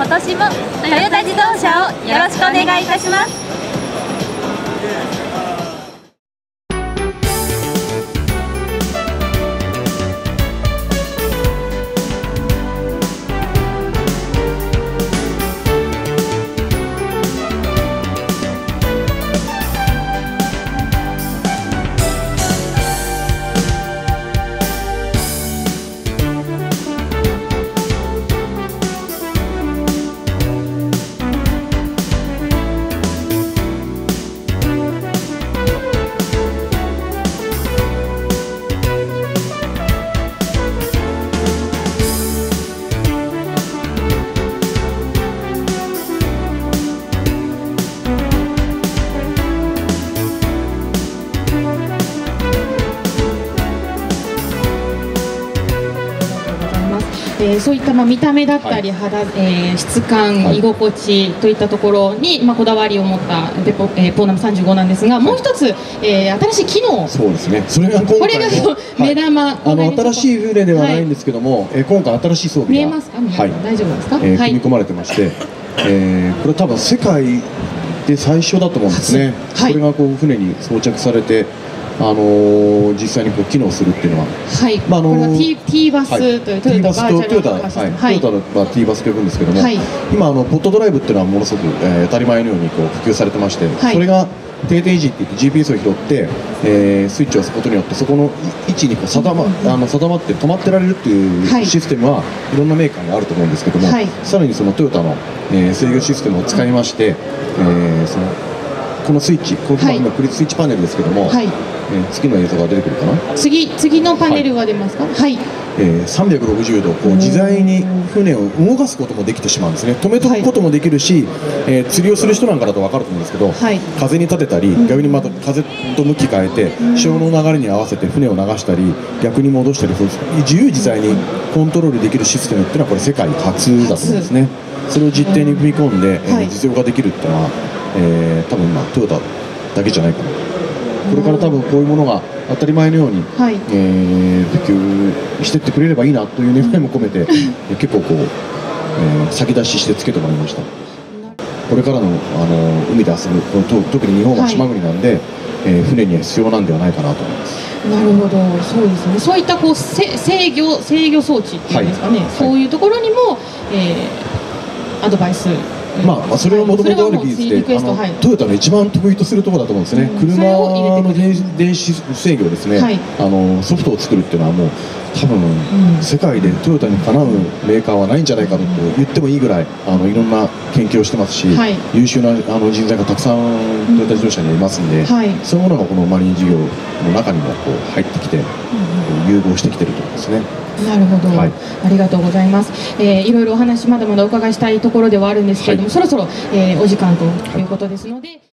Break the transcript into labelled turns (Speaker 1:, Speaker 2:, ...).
Speaker 1: 今年もトヨタ自動車をよろしくお願いいたします。
Speaker 2: そういった見た目だったり質感、居心地といったところにこだわりを持ったポーナム35なんですが、もう一つ新しい機能、
Speaker 3: そうですね、それが今回の
Speaker 2: これが目玉、
Speaker 3: 新しい船ではないんですけども、今回新しい装備が
Speaker 2: 見えますか、大丈夫ですか、
Speaker 3: 組み込まれてまして、これ多分世界で最初だと思うんですね。これが船に装着されて実際に機能するっていうのは、これ
Speaker 2: は T バスというトヨタバーチャル
Speaker 3: トヨタの T バスと呼ぶんですけども、今ポットドライブっていうのはものすごく当たり前のように普及されてまして、それが定点維持っていって GPS を拾って、スイッチを押すことによってそこの位置に定まって止まってられるっていうシステムはいろんなメーカーにあると思うんですけども、さらにそのトヨタの制御システムを使いまして、このスイッチ、今クリスイッチパネルですけども、次の映像が出てくるかな。
Speaker 2: 次のパネルは出ますか。
Speaker 3: 360度自在に船を動かすこともできてしまうんですね。止めとくこともできるし、釣りをする人なんかだと分かると思うんですけど、風に立てたり逆にまた風と向き変えて潮の流れに合わせて船を流したり逆に戻したり、自由自在にコントロールできるシステムっていうのはこれ世界初だと思うんですね。それを実店に踏み込んで実用化できるっていうのは多分トヨタだけじゃないかな。これから多分こういうものが当たり前のように、普及していってくれればいいなという願いも込めて結構先出ししてつけてもらいました。これからの海で遊ぶ特に日本は島国なんで、船には必要なんではないかなと思います。
Speaker 2: なるほど、そうですね。そういった制御装置っていうんですかね、そういうところにも、アドバイス。
Speaker 3: それはもともとある技術で、トヨタの一番得意とするところだと思うんですね。車の電子制御ですね、ソフトを作るっていうのはもう多分世界でトヨタにかなうメーカーはないんじゃないかと言ってもいいぐらいいろんな研究をしてますし、優秀な人材がたくさんトヨタ自動車にいますんで、そういうものがこのマリン事業の中にも入ってきて融合してきてると思うんですね。
Speaker 2: なるほど、ありがとうございます。いろいろお話まだまだお伺いしたいところではあるんですけれども、そろそろお時間ということですので。